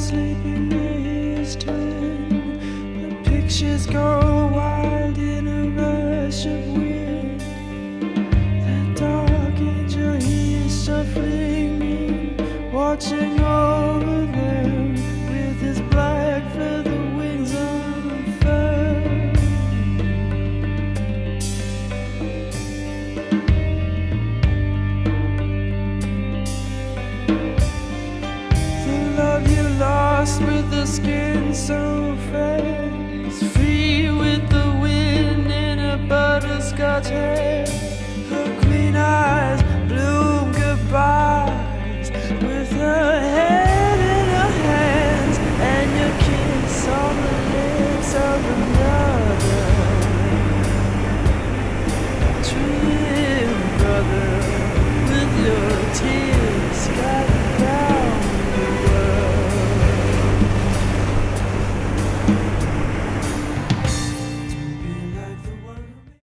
sleeping near his tomb. The pictures go wild in a rush of wind. That dark angel, he is shuffling in, watching over them with his black feather wings unfurled. The love you lost with the skin so fresh, free with the wind in her butterscotch hair, her green eyes